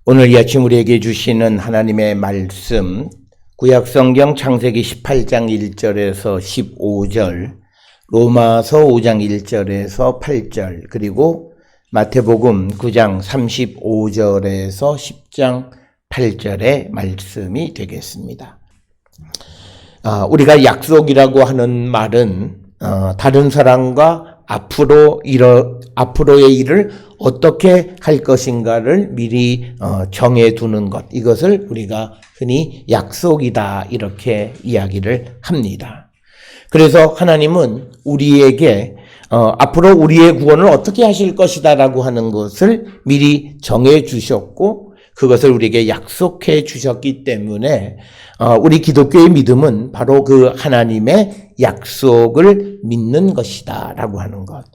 오늘 이 아침 우리에게 주시는 하나님의 말씀, 구약성경 창세기 18장 1절에서 15절, 로마서 5장 1절에서 8절, 그리고 마태복음 9장 35절에서 10장 8절의 말씀이 되겠습니다. 우리가 약속이라고 하는 말은 다른 사람과 앞으로의 일을 어떻게 할 것인가를 미리 정해두는 것, 이것을 우리가 흔히 약속이다 이렇게 이야기를 합니다. 그래서 하나님은 우리에게 앞으로 우리의 구원을 어떻게 하실 것이다 라고 하는 것을 미리 정해 주셨고 그것을 우리에게 약속해 주셨기 때문에 우리 기독교의 믿음은 바로 그 하나님의 약속을 믿는 것이다 라고 하는 것.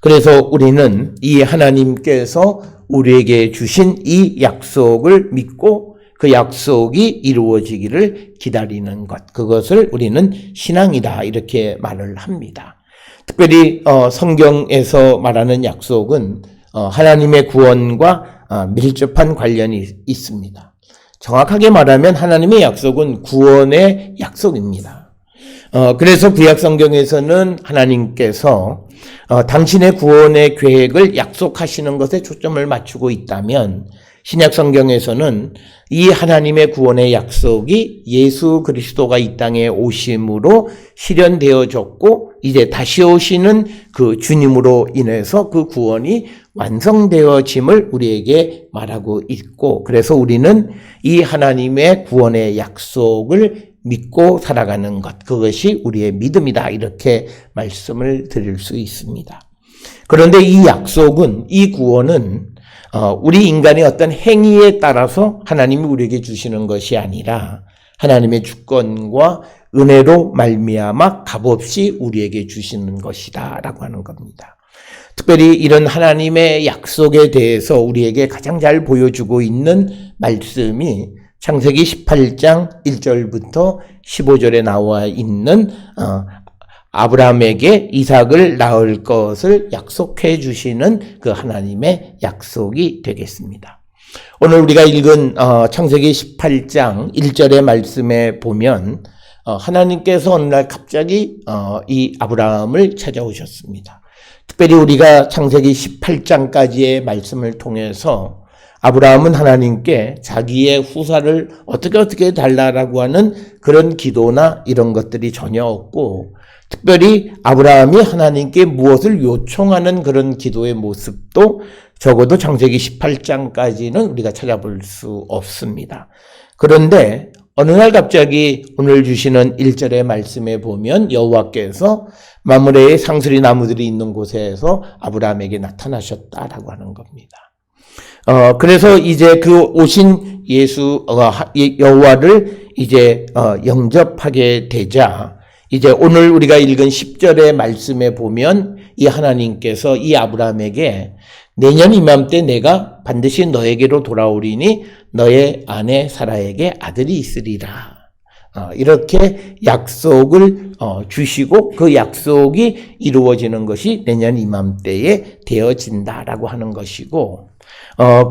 그래서 우리는 이 하나님께서 우리에게 주신 이 약속을 믿고 그 약속이 이루어지기를 기다리는 것, 그것을 우리는 신앙이다 이렇게 말을 합니다. 특별히 성경에서 말하는 약속은 하나님의 구원과 밀접한 관련이 있습니다. 정확하게 말하면 하나님의 약속은 구원의 약속입니다. 그래서 구약성경에서는 하나님께서 당신의 구원의 계획을 약속하시는 것에 초점을 맞추고 있다면 신약성경에서는 이 하나님의 구원의 약속이 예수 그리스도가 이 땅에 오심으로 실현되어졌고 이제 다시 오시는 그 주님으로 인해서 그 구원이 완성되어짐을 우리에게 말하고 있고, 그래서 우리는 이 하나님의 구원의 약속을 믿고 살아가는 것, 그것이 우리의 믿음이다 이렇게 말씀을 드릴 수 있습니다. 그런데 이 약속은, 이 구원은 우리 인간의 어떤 행위에 따라서 하나님이 우리에게 주시는 것이 아니라 하나님의 주권과 은혜로 말미암아 값없이 우리에게 주시는 것이다 라고 하는 겁니다. 특별히 이런 하나님의 약속에 대해서 우리에게 가장 잘 보여주고 있는 말씀이 창세기 18장 1절부터 15절에 나와 있는 아브라함에게 이삭을 낳을 것을 약속해 주시는 그 하나님의 약속이 되겠습니다. 오늘 우리가 읽은 창세기 18장 1절의 말씀에 보면 하나님께서 어느 날 갑자기 이 아브라함을 찾아오셨습니다. 특별히 우리가 창세기 18장까지의 말씀을 통해서 아브라함은 하나님께 자기의 후사를 어떻게 달라라고 하는 그런 기도나 이런 것들이 전혀 없고, 특별히 아브라함이 하나님께 무엇을 요청하는 그런 기도의 모습도 적어도 창세기 18장까지는 우리가 찾아볼 수 없습니다. 그런데 어느 날 갑자기 오늘 주시는 1절의 말씀에 보면 여호와께서 마므레의 상수리 나무들이 있는 곳에서 아브라함에게 나타나셨다라고 하는 겁니다. 그래서 이제 그 오신 여호와를 이제 영접하게 되자 이제 오늘 우리가 읽은 10절의 말씀에 보면 이 하나님께서 이 아브라함에게 내년 이맘때 내가 반드시 너에게로 돌아오리니 너의 아내 사라에게 아들이 있으리라. 이렇게 약속을 주시고 그 약속이 이루어지는 것이 내년 이맘때에 되어진다라고 하는 것이고,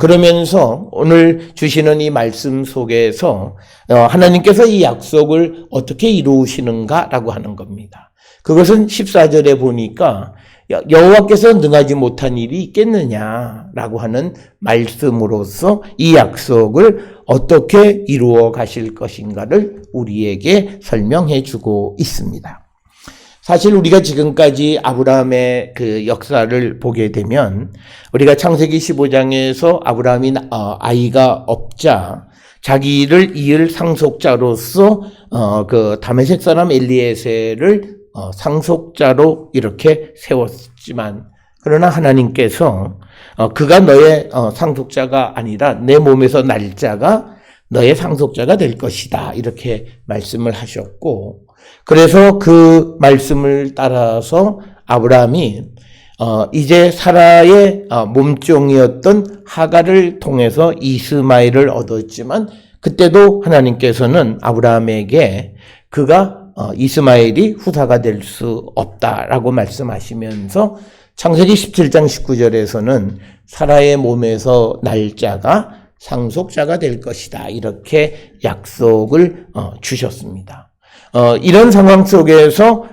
그러면서 오늘 주시는 이 말씀 속에서 하나님께서 이 약속을 어떻게 이루시는가라고 하는 겁니다. 그것은 14절에 보니까 여호와께서 능하지 못한 일이 있겠느냐라고 하는 말씀으로서 이 약속을 어떻게 이루어 가실 것인가를 우리에게 설명해 주고 있습니다. 사실 우리가 지금까지 아브라함의 그 역사를 보게 되면 우리가 창세기 15장에서 아브라함이 아이가 없자 자기를 이을 상속자로서 그 다메섹 사람 엘리에셀을 상속자로 이렇게 세웠지만, 그러나 하나님께서 그가 너의 상속자가 아니라 내 몸에서 날 자가 너의 상속자가 될 것이다 이렇게 말씀을 하셨고, 그래서 그 말씀을 따라서 아브라함이 이제 사라의 몸종이었던 하갈을 통해서 이스마엘을 얻었지만 그때도 하나님께서는 아브라함에게 그가 이스마엘이 후사가 될 수 없다라고 말씀하시면서 창세기 17장 19절에서는 사라의 몸에서 날 자가 상속자가 될 것이다. 이렇게 약속을 주셨습니다. 이런 상황 속에서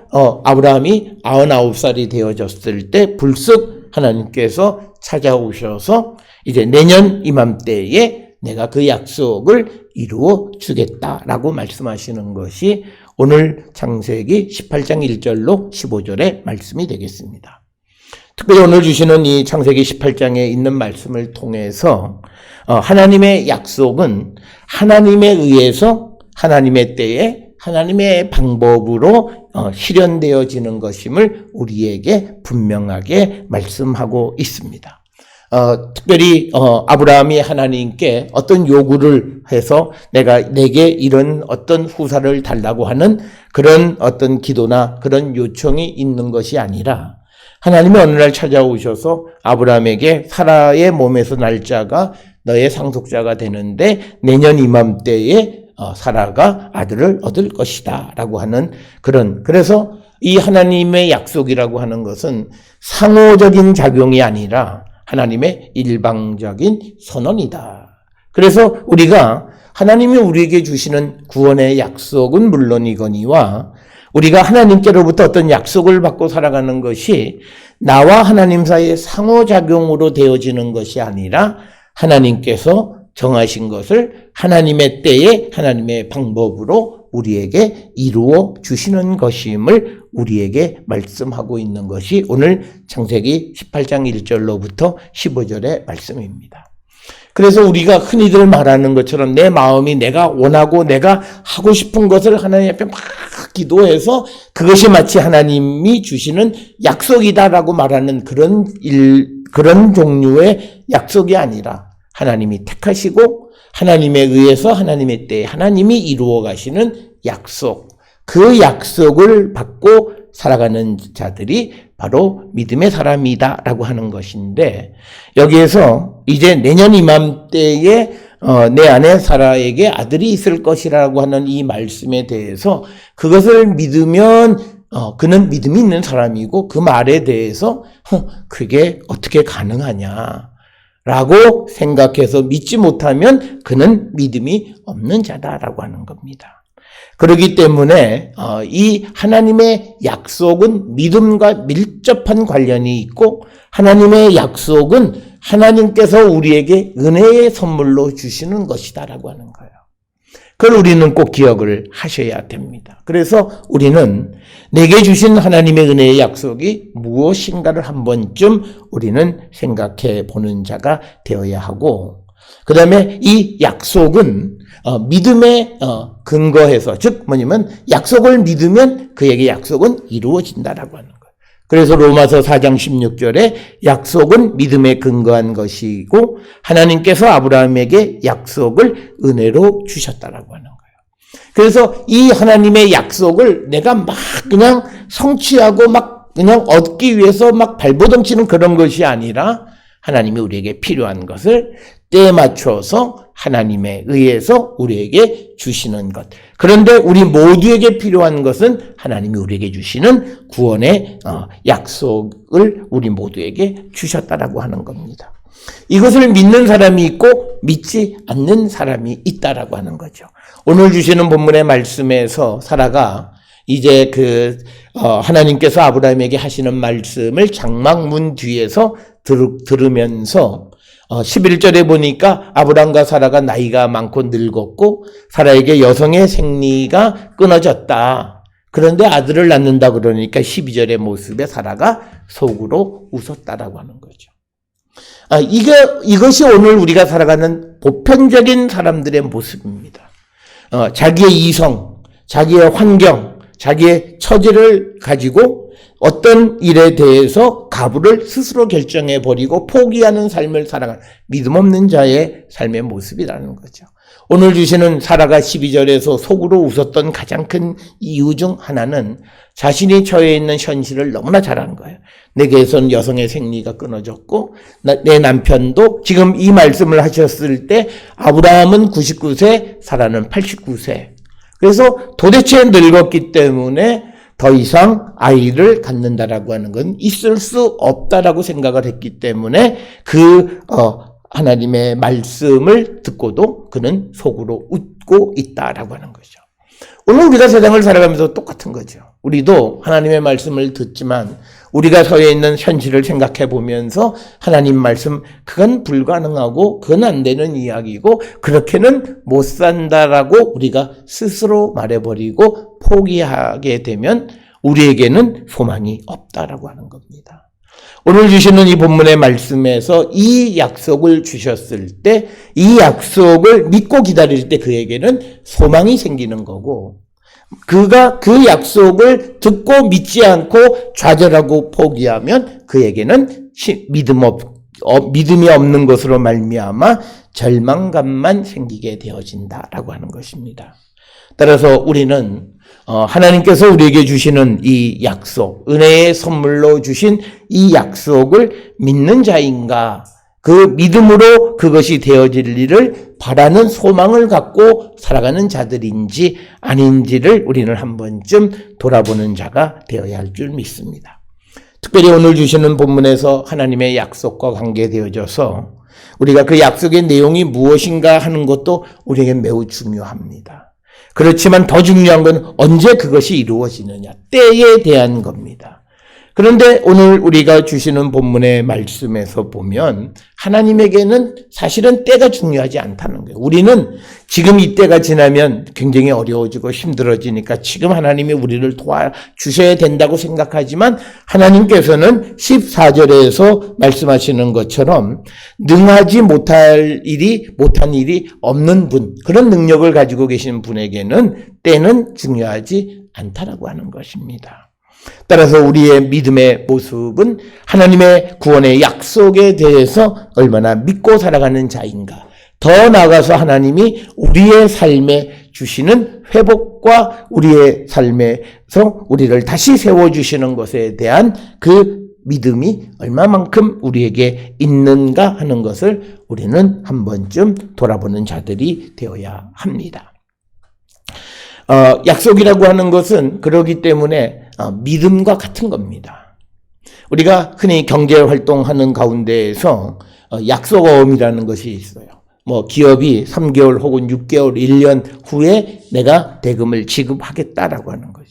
아브라함이 99살이 되어졌을 때 불쑥 하나님께서 찾아오셔서 이제 내년 이맘때에 내가 그 약속을 이루어 주겠다라고 말씀하시는 것이 오늘 창세기 18장 1절로 15절의 말씀이 되겠습니다. 특별히 오늘 주시는 이 창세기 18장에 있는 말씀을 통해서 하나님의 약속은 하나님에 의해서 하나님의 때에 하나님의 방법으로 실현되어지는 것임을 우리에게 분명하게 말씀하고 있습니다. 특별히 아브라함이 하나님께 어떤 요구를 해서 내게 이런 어떤 후사를 달라고 하는 그런 어떤 기도나 그런 요청이 있는 것이 아니라 하나님이 어느 날 찾아오셔서 아브라함에게 사라의 몸에서 날 자가 너의 상속자가 되는데 내년 이맘때에 사라가 아들을 얻을 것이다 라고 하는 그래서 이 하나님의 약속이라고 하는 것은 상호적인 작용이 아니라 하나님의 일방적인 선언이다. 그래서 우리가 하나님이 우리에게 주시는 구원의 약속은 물론이거니와 우리가 하나님께로부터 어떤 약속을 받고 살아가는 것이 나와 하나님 사이의 상호작용으로 되어지는 것이 아니라 하나님께서 정하신 것을 하나님의 때에 하나님의 방법으로 우리에게 이루어 주시는 것임을 우리에게 말씀하고 있는 것이 오늘 창세기 18장 1절로부터 15절의 말씀입니다. 그래서 우리가 흔히들 말하는 것처럼 내 마음이 내가 원하고 내가 하고 싶은 것을 하나님 앞에 막 기도해서 그것이 마치 하나님이 주시는 약속이다라고 말하는 그런 종류의 약속이 아니라 하나님이 택하시고 하나님에 의해서 하나님의 때에 하나님이 이루어 가시는 약속, 그 약속을 받고 살아가는 자들이 바로 믿음의 사람이다라고 하는 것인데 여기에서 이제 내년 이맘때에 내 아내 사라에게 아들이 있을 것이라고 하는 이 말씀에 대해서 그것을 믿으면 그는 믿음이 있는 사람이고 그 말에 대해서 그게 어떻게 가능하냐 라고 생각해서 믿지 못하면 그는 믿음이 없는 자다라고 하는 겁니다. 그렇기 때문에 이 하나님의 약속은 믿음과 밀접한 관련이 있고 하나님의 약속은 하나님께서 우리에게 은혜의 선물로 주시는 것이다라고 하는 거예요. 그걸 우리는 꼭 기억을 하셔야 됩니다. 그래서 우리는 내게 주신 하나님의 은혜의 약속이 무엇인가를 한 번쯤 우리는 생각해 보는 자가 되어야 하고 그 다음에 이 약속은 믿음에 근거해서 즉 뭐냐면 약속을 믿으면 그에게 약속은 이루어진다라고 하는 거예요. 그래서 로마서 4장 16절에 약속은 믿음에 근거한 것이고 하나님께서 아브라함에게 약속을 은혜로 주셨다라고 하는 거예요. 그래서 이 하나님의 약속을 내가 막 그냥 성취하고 막 그냥 얻기 위해서 막 발버둥치는 그런 것이 아니라 하나님이 우리에게 필요한 것을 때에 맞춰서 하나님에 의해서 우리에게 주시는 것. 그런데 우리 모두에게 필요한 것은 하나님이 우리에게 주시는 구원의 약속을 우리 모두에게 주셨다라고 하는 겁니다. 이것을 믿는 사람이 있고 믿지 않는 사람이 있다라고 하는 거죠. 오늘 주시는 본문의 말씀에서 사라가 이제 하나님께서 아브라함에게 하시는 말씀을 장막문 뒤에서 들으면서 11절에 보니까 아브람과 사라가 나이가 많고 늙었고 사라에게 여성의 생리가 끊어졌다. 그런데 아들을 낳는다 그러니까 12절의 모습에 사라가 속으로 웃었다라고 하는 거죠. 이것이 오늘 우리가 살아가는 보편적인 사람들의 모습입니다. 자기의 이성, 자기의 환경, 자기의 처지를 가지고 어떤 일에 대해서 가부를 스스로 결정해버리고 포기하는 삶을 살아가는 믿음 없는 자의 삶의 모습이라는 거죠. 오늘 주시는 사라가 12절에서 속으로 웃었던 가장 큰 이유 중 하나는 자신이 처해 있는 현실을 너무나 잘 아는 거예요. 내게선 여성의 생리가 끊어졌고 내 남편도 지금 이 말씀을 하셨을 때 아브라함은 99세, 사라는 89세. 그래서 도대체 늙었기 때문에 더 이상 아이를 갖는다라고 하는 건 있을 수 없다라고 생각을 했기 때문에 하나님의 말씀을 듣고도 그는 속으로 웃고 있다라고 하는 거죠. 오늘 우리가 세상을 살아가면서 똑같은 거죠. 우리도 하나님의 말씀을 듣지만 우리가 서에 있는 현실을 생각해 보면서 하나님 말씀 그건 불가능하고 그건 안 되는 이야기고 그렇게는 못 산다라고 우리가 스스로 말해버리고 포기하게 되면 우리에게는 소망이 없다라고 하는 겁니다. 오늘 주시는 이 본문의 말씀에서 이 약속을 주셨을 때 이 약속을 믿고 기다릴 때 그에게는 소망이 생기는 거고 그가 그 약속을 듣고 믿지 않고 좌절하고 포기하면 그에게는 믿음이 없는 것으로 말미암아 절망감만 생기게 되어진다라고 하는 것입니다. 따라서 우리는 하나님께서 우리에게 주시는 이 약속, 은혜의 선물로 주신 이 약속을 믿는 자인가, 그 믿음으로 그것이 되어질 일을 바라는 소망을 갖고 살아가는 자들인지 아닌지를 우리는 한 번쯤 돌아보는 자가 되어야 할 줄 믿습니다. 특별히 오늘 주시는 본문에서 하나님의 약속과 관계되어져서 우리가 그 약속의 내용이 무엇인가 하는 것도 우리에게 매우 중요합니다. 그렇지만 더 중요한 건 언제 그것이 이루어지느냐, 때에 대한 겁니다. 그런데 오늘 우리가 주시는 본문의 말씀에서 보면 하나님에게는 사실은 때가 중요하지 않다는 거예요. 우리는 지금 이 때가 지나면 굉장히 어려워지고 힘들어지니까 지금 하나님이 우리를 도와주셔야 된다고 생각하지만 하나님께서는 14절에서 말씀하시는 것처럼 능하지 못한 일이 없는 분, 그런 능력을 가지고 계신 분에게는 때는 중요하지 않다라고 하는 것입니다. 따라서 우리의 믿음의 모습은 하나님의 구원의 약속에 대해서 얼마나 믿고 살아가는 자인가, 더 나아가서 하나님이 우리의 삶에 주시는 회복과 우리의 삶에서 우리를 다시 세워주시는 것에 대한 그 믿음이 얼마만큼 우리에게 있는가 하는 것을 우리는 한 번쯤 돌아보는 자들이 되어야 합니다. 약속이라고 하는 것은 그러기 때문에 믿음과 같은 겁니다. 우리가 흔히 경제 활동하는 가운데에서 약속어음이라는 것이 있어요. 기업이 3개월 혹은 6개월, 1년 후에 내가 대금을 지급하겠다라고 하는 거죠.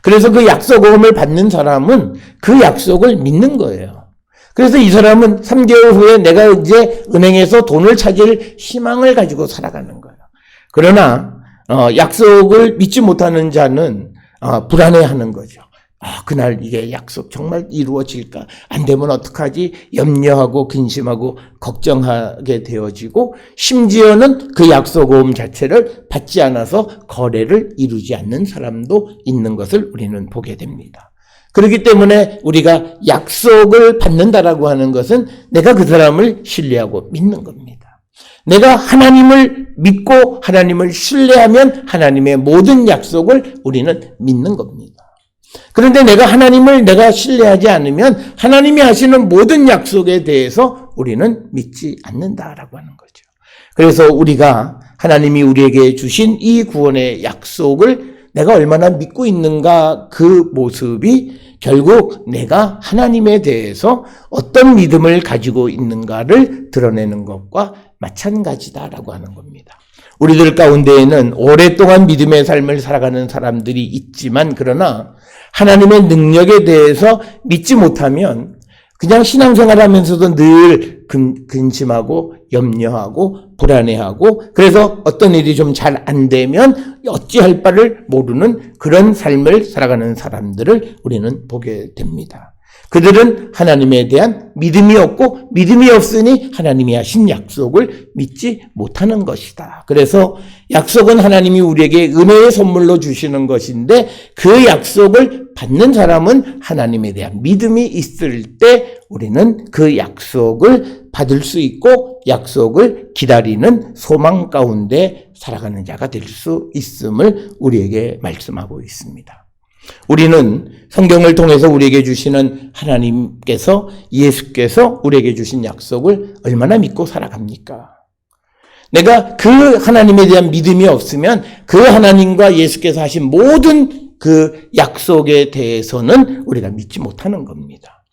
그래서 그 약속어음을 받는 사람은 그 약속을 믿는 거예요. 그래서 이 사람은 3개월 후에 내가 이제 은행에서 돈을 찾을 희망을 가지고 살아가는 거예요. 그러나 약속을 믿지 못하는 자는 불안해하는 거죠. 그날 이게 약속 정말 이루어질까? 안 되면 어떡하지? 염려하고 근심하고 걱정하게 되어지고 심지어는 그 약속어음 자체를 받지 않아서 거래를 이루지 않는 사람도 있는 것을 우리는 보게 됩니다. 그렇기 때문에 우리가 약속을 받는다라고 하는 것은 내가 그 사람을 신뢰하고 믿는 겁니다. 내가 하나님을 믿고 하나님을 신뢰하면 하나님의 모든 약속을 우리는 믿는 겁니다. 그런데 내가 신뢰하지 않으면 하나님이 하시는 모든 약속에 대해서 우리는 믿지 않는다라고 하는 거죠. 그래서 우리가 하나님이 우리에게 주신 이 구원의 약속을 내가 얼마나 믿고 있는가, 그 모습이 결국 내가 하나님에 대해서 어떤 믿음을 가지고 있는가를 드러내는 것과 마찬가지다라고 하는 겁니다. 우리들 가운데에는 오랫동안 믿음의 삶을 살아가는 사람들이 있지만 그러나 하나님의 능력에 대해서 믿지 못하면 그냥 신앙생활하면서도 늘 근심하고 염려하고 불안해하고 그래서 어떤 일이 좀 잘 안 되면 어찌할 바를 모르는 그런 삶을 살아가는 사람들을 우리는 보게 됩니다. 그들은 하나님에 대한 믿음이 없고 믿음이 없으니 하나님이 하신 약속을 믿지 못하는 것이다. 그래서 약속은 하나님이 우리에게 은혜의 선물로 주시는 것인데 그 약속을 받는 사람은 하나님에 대한 믿음이 있을 때 우리는 그 약속을 받을 수 있고 약속을 기다리는 소망 가운데 살아가는 자가 될 수 있음을 우리에게 말씀하고 있습니다. 우리는 성경을 통해서 우리에게 주시는 하나님께서 예수께서 우리에게 주신 약속을 얼마나 믿고 살아갑니까? 내가 그 하나님에 대한 믿음이 없으면 그 하나님과 예수께서 하신 모든 그 약속에 대해서는 우리가 믿지 못하는 겁니다.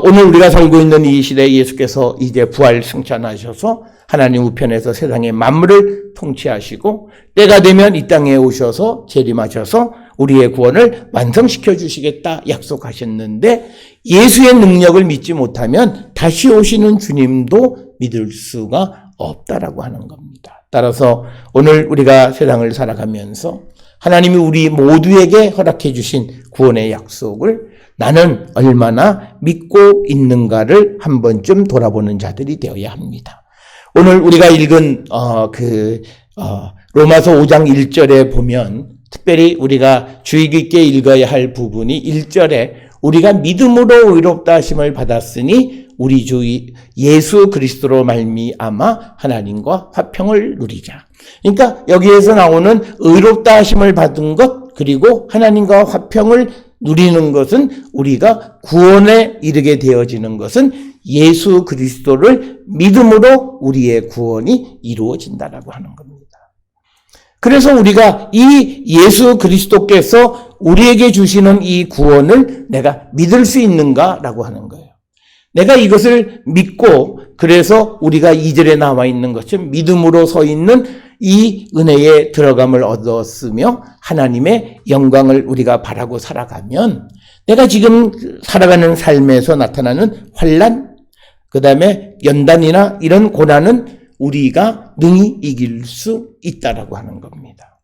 오늘 우리가 살고 있는 이 시대에 예수께서 이제 부활 승천하셔서 하나님 우편에서 세상의 만물을 통치하시고 때가 되면 이 땅에 오셔서 재림하셔서 우리의 구원을 완성시켜 주시겠다 약속하셨는데 예수의 능력을 믿지 못하면 다시 오시는 주님도 믿을 수가 없다라고 하는 겁니다. 따라서 오늘 우리가 세상을 살아가면서 하나님이 우리 모두에게 허락해 주신 구원의 약속을 나는 얼마나 믿고 있는가를 한 번쯤 돌아보는 자들이 되어야 합니다. 오늘 우리가 읽은 로마서 5장 1절에 보면 특별히 우리가 주의 깊게 읽어야 할 부분이 1절에 우리가 믿음으로 의롭다 하심을 받았으니 우리 주 예수 그리스도로 말미암아 하나님과 화평을 누리자. 그러니까 여기에서 나오는 의롭다 하심을 받은 것 그리고 하나님과 화평을 누리는 것은 우리가 구원에 이르게 되어지는 것은 예수 그리스도를 믿음으로 우리의 구원이 이루어진다라고 하는 겁니다. 그래서 우리가 이 예수 그리스도께서 우리에게 주시는 이 구원을 내가 믿을 수 있는가라고 하는 거예요. 내가 이것을 믿고 그래서 우리가 2절에 나와 있는 것처럼 믿음으로 서 있는 이 은혜의 들어감을 얻었으며 하나님의 영광을 우리가 바라고 살아가면 내가 지금 살아가는 삶에서 나타나는 환난, 그 다음에 연단이나 이런 고난은 우리가 능히 이길 수 있다라고 하는 겁니다.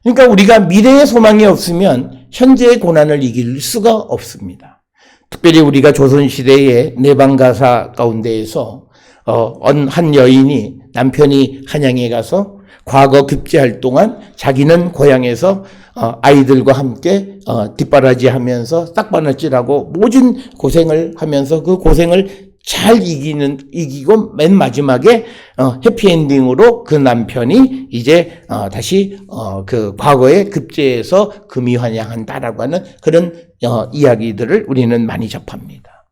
그러니까 우리가 미래의 소망이 없으면 현재의 고난을 이길 수가 없습니다. 특별히 우리가 조선시대의 내방가사 가운데에서 한 여인이 남편이 한양에 가서 과거 급제할 동안 자기는 고향에서 아이들과 함께 뒷바라지하면서 싹바늘질하고 모진 고생을 하면서 그 고생을 잘 이기고 맨 마지막에 해피엔딩으로 그 남편이 이제 다시 그 과거의 급제에서 금이환영한다라고 하는 그런 이야기들을 우리는 많이 접합니다.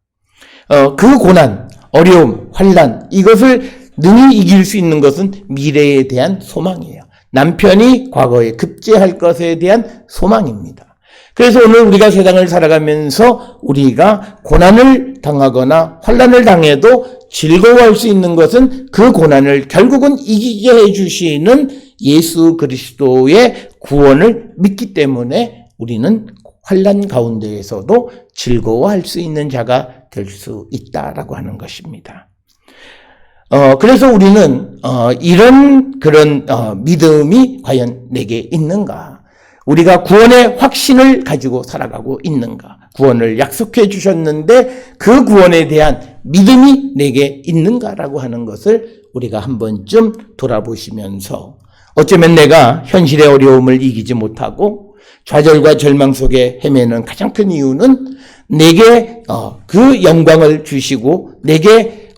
그 고난, 어려움, 환난 이것을 능히 이길 수 있는 것은 미래에 대한 소망이에요. 남편이 과거에 급제할 것에 대한 소망입니다. 그래서 오늘 우리가 세상을 살아가면서 우리가 고난을 당하거나 환난을 당해도 즐거워할 수 있는 것은 그 고난을 결국은 이기게 해주시는 예수 그리스도의 구원을 믿기 때문에 우리는 환난 가운데에서도 즐거워할 수 있는 자가 될 수 있다라고 하는 것입니다. 그래서 우리는 이런 그런 믿음이 과연 내게 있는가? 우리가 구원의 확신을 가지고 살아가고 있는가? 구원을 약속해 주셨는데 그 구원에 대한 믿음이 내게 있는가라고 하는 것을 우리가 한 번쯤 돌아보시면서 어쩌면 내가 현실의 어려움을 이기지 못하고 좌절과 절망 속에 헤매는 가장 큰 이유는 내게 그 영광을 주시고 내게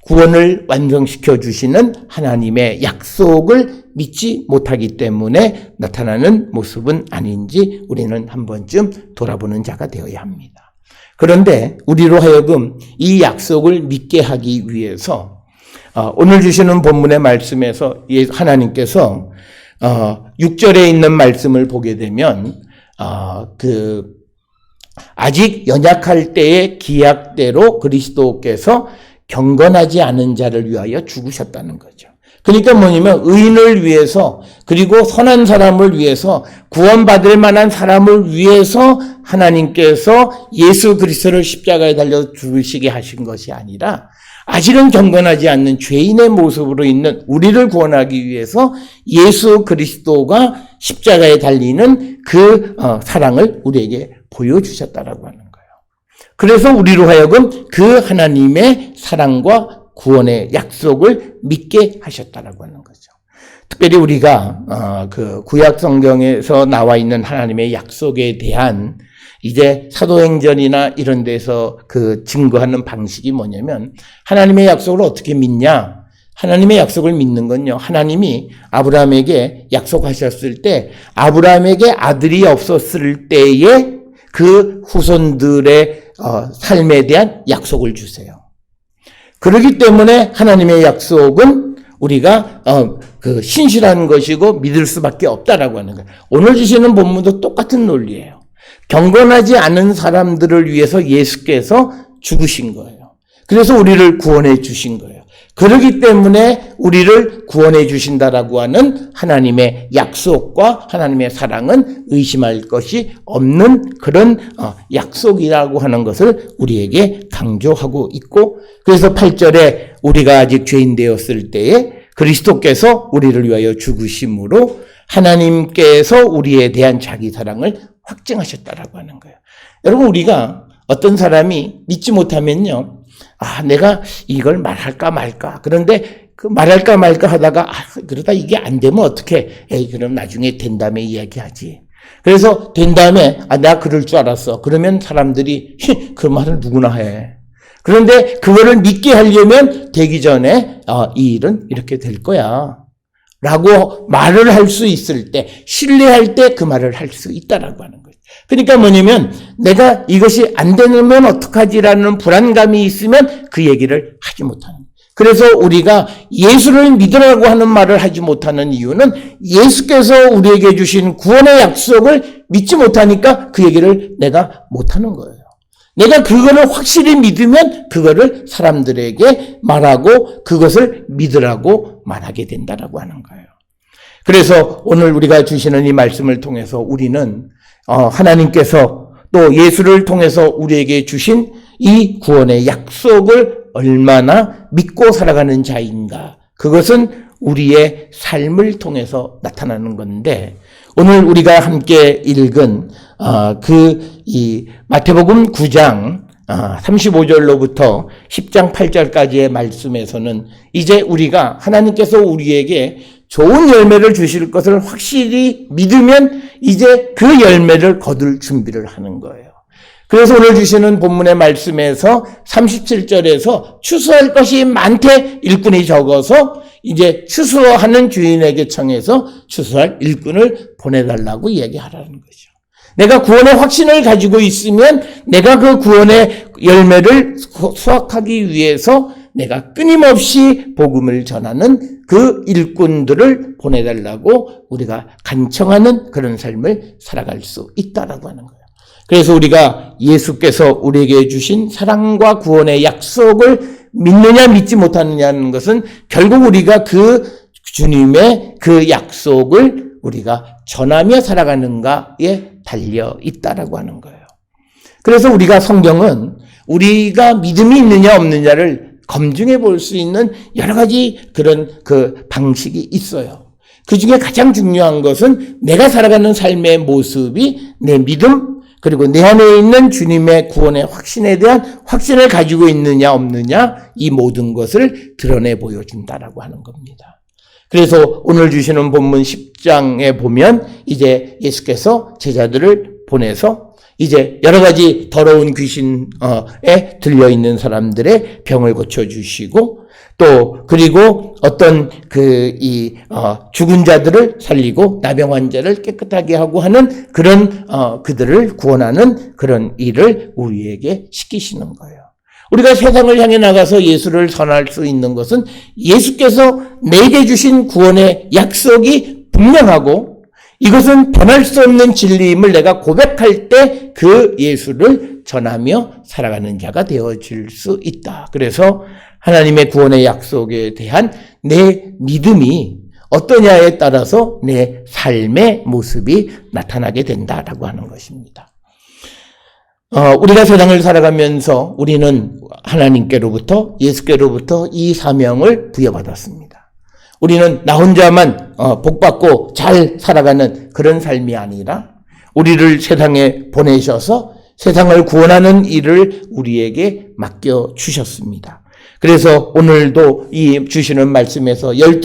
구원을 완성시켜 주시는 하나님의 약속을 믿지 못하기 때문에 나타나는 모습은 아닌지 우리는 한 번쯤 돌아보는 자가 되어야 합니다. 그런데 우리로 하여금 이 약속을 믿게 하기 위해서 오늘 주시는 본문의 말씀에서 하나님께서 6절에 있는 말씀을 보게 되면 아직 연약할 때의 기약대로 그리스도께서 경건하지 않은 자를 위하여 죽으셨다는 거죠. 그러니까 뭐냐면 의인을 위해서 그리고 선한 사람을 위해서 구원받을 만한 사람을 위해서 하나님께서 예수 그리스도를 십자가에 달려 죽으시게 하신 것이 아니라 아직은 경건하지 않는 죄인의 모습으로 있는 우리를 구원하기 위해서 예수 그리스도가 십자가에 달리는 그 사랑을 우리에게 보여주셨다라고 하는 거예요. 그래서 우리로 하여금 그 하나님의 사랑과 구원의 약속을 믿게 하셨다라고 하는 거죠. 특별히 우리가 그 구약 성경에서 나와 있는 하나님의 약속에 대한 이제 사도행전이나 이런 데서 그 증거하는 방식이 뭐냐면 하나님의 약속을 어떻게 믿냐? 하나님의 약속을 믿는 건요. 하나님이 아브라함에게 약속하셨을 때 아브라함에게 아들이 없었을 때에 그 후손들의 삶에 대한 약속을 주세요. 그렇기 때문에 하나님의 약속은 우리가 그 신실한 것이고 믿을 수밖에 없다라고 하는 거예요. 오늘 주시는 본문도 똑같은 논리예요. 경건하지 않은 사람들을 위해서 예수께서 죽으신 거예요. 그래서 우리를 구원해 주신 거예요. 그렇기 때문에 우리를 구원해 주신다라고 하는 하나님의 약속과 하나님의 사랑은 의심할 것이 없는 그런 약속이라고 하는 것을 우리에게 강조하고 있고, 그래서 8절에 우리가 아직 죄인 되었을 때에 그리스도께서 우리를 위하여 죽으심으로 하나님께서 우리에 대한 자기 사랑을 확증하셨다라고 하는 거예요. 여러분, 우리가 어떤 사람이 믿지 못하면요, 내가 이걸 말할까 말까. 그런데 그 말할까 말까 하다가 그러다 이게 안 되면 어떡해. 그럼 나중에 된 다음에 이야기하지. 그래서 된 다음에 내가 그럴 줄 알았어. 그러면 사람들이 그 말을 누구나 해. 그런데 그거를 믿게 하려면 되기 전에 이 일은 이렇게 될 거야 라고 말을 할 수 있을 때, 신뢰할 때 그 말을 할 수 있다라고 하는 거예요. 그러니까 뭐냐면 내가 이것이 안 되면 어떡하지라는 불안감이 있으면 그 얘기를 하지 못하는 거예요. 그래서 우리가 예수를 믿으라고 하는 말을 하지 못하는 이유는 예수께서 우리에게 주신 구원의 약속을 믿지 못하니까 그 얘기를 내가 못하는 거예요. 내가 그거를 확실히 믿으면 그거를 사람들에게 말하고 그것을 믿으라고 말하게 된다라고 하는 거예요. 그래서 오늘 우리가 주시는 이 말씀을 통해서 우리는 하나님께서 또 예수를 통해서 우리에게 주신 이 구원의 약속을 얼마나 믿고 살아가는 자인가, 그것은 우리의 삶을 통해서 나타나는 건데, 오늘 우리가 함께 읽은 이 마태복음 9장 35절로부터 10장 8절까지의 말씀에서는 이제 우리가 하나님께서 우리에게 좋은 열매를 주실 것을 확실히 믿으면 이제 그 열매를 거둘 준비를 하는 거예요. 그래서 오늘 주시는 본문의 말씀에서 37절에서 추수할 것이 많대 일꾼이 적어서 이제 추수하는 주인에게 청해서 추수할 일꾼을 보내달라고 얘기하라는 거죠. 내가 구원의 확신을 가지고 있으면 내가 그 구원의 열매를 수확하기 위해서 내가 끊임없이 복음을 전하는 그 일꾼들을 보내달라고 우리가 간청하는 그런 삶을 살아갈 수 있다라고 하는 거예요. 그래서 우리가 예수께서 우리에게 주신 사랑과 구원의 약속을 믿느냐 믿지 못하느냐는 것은 결국 우리가 그 주님의 그 약속을 우리가 전하며 살아가는가에 달려 있다라고 하는 거예요. 그래서 우리가 성경은 우리가 믿음이 있느냐 없느냐를 검증해 볼 수 있는 여러 가지 그런 그 방식이 있어요. 그 중에 가장 중요한 것은 내가 살아가는 삶의 모습이 내 믿음, 그리고 내 안에 있는 주님의 구원의 확신에 대한 확신을 가지고 있느냐 없느냐, 이 모든 것을 드러내 보여준다라고 하는 겁니다. 그래서 오늘 주시는 본문 10장에 보면 이제 예수께서 제자들을 보내서 이제 여러 가지 더러운 귀신에 들려있는 사람들의 병을 고쳐주시고, 또 그리고 어떤 죽은 자들을 살리고 나병 환자를 깨끗하게 하고 하는 그런 그들을 구원하는 그런 일을 우리에게 시키시는 거예요. 우리가 세상을 향해 나가서 예수를 전할 수 있는 것은 예수께서 내게 주신 구원의 약속이 분명하고 이것은 변할 수 없는 진리임을 내가 고백할 때 그 예수를 전하며 살아가는 자가 되어질 수 있다. 그래서 하나님의 구원의 약속에 대한 내 믿음이 어떠냐에 따라서 내 삶의 모습이 나타나게 된다라고 하는 것입니다. 우리가 세상을 살아가면서 우리는 하나님께로부터, 예수께로부터 이 사명을 부여받았습니다. 우리는 나 혼자만 복받고 잘 살아가는 그런 삶이 아니라 우리를 세상에 보내셔서 세상을 구원하는 일을 우리에게 맡겨주셨습니다. 그래서 오늘도 이 주시는 말씀에서 12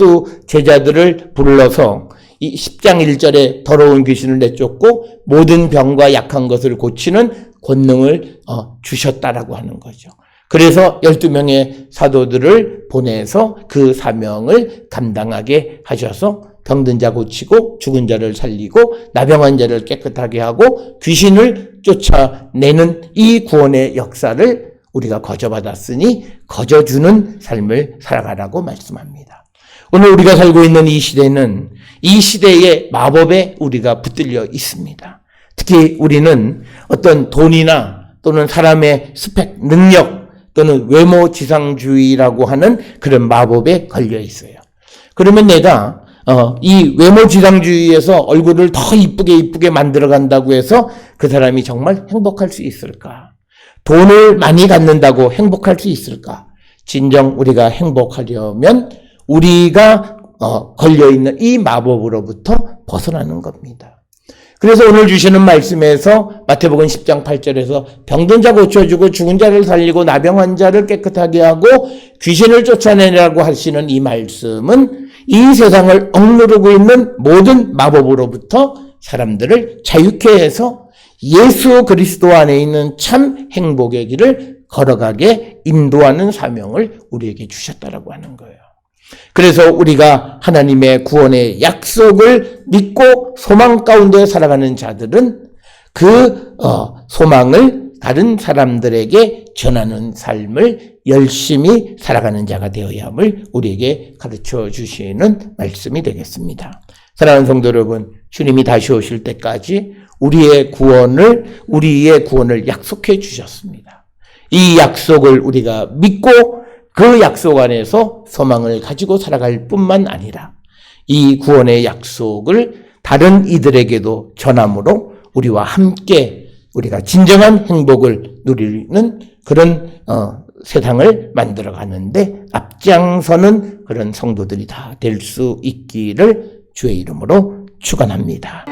제자들을 불러서 이 10장 1절에 더러운 귀신을 내쫓고 모든 병과 약한 것을 고치는 권능을 주셨다라고 하는 거죠. 그래서 12명의 사도들을 보내서 그 사명을 감당하게 하셔서 병든 자 고치고 죽은 자를 살리고 나병한 자를 깨끗하게 하고 귀신을 쫓아내는 이 구원의 역사를 우리가 거저받았으니 거저주는 삶을 살아가라고 말씀합니다. 오늘 우리가 살고 있는 이 시대는 이 시대의 마법에 우리가 붙들려 있습니다. 특히 우리는 어떤 돈이나 또는 사람의 스펙, 능력 또는 외모 지상주의라고 하는 그런 마법에 걸려 있어요. 그러면 내가 이 외모 지상주의에서 얼굴을 더 이쁘게 만들어 간다고 해서 그 사람이 정말 행복할 수 있을까? 돈을 많이 갖는다고 행복할 수 있을까? 진정 우리가 행복하려면 우리가 걸려있는 이 마법으로부터 벗어나는 겁니다. 그래서 오늘 주시는 말씀에서 마태복음 10장 8절에서 병든 자 고쳐주고 죽은 자를 살리고 나병 환자를 깨끗하게 하고 귀신을 쫓아내라고 하시는 이 말씀은 이 세상을 억누르고 있는 모든 마법으로부터 사람들을 자유케 해서 예수 그리스도 안에 있는 참 행복의 길을 걸어가게 인도하는 사명을 우리에게 주셨다라고 하는 거예요. 그래서 우리가 하나님의 구원의 약속을 믿고 소망 가운데 살아가는 자들은 그 소망을 다른 사람들에게 전하는 삶을 열심히 살아가는 자가 되어야 함을 우리에게 가르쳐 주시는 말씀이 되겠습니다. 사랑하는 성도 여러분, 주님이 다시 오실 때까지 우리의 구원을 약속해 주셨습니다. 이 약속을 우리가 믿고 그 약속 안에서 소망을 가지고 살아갈 뿐만 아니라 이 구원의 약속을 다른 이들에게도 전함으로 우리와 함께 우리가 진정한 행복을 누리는 그런 세상을 만들어 가는데 앞장서는 그런 성도들이 다 될 수 있기를 주의 이름으로 축원합니다.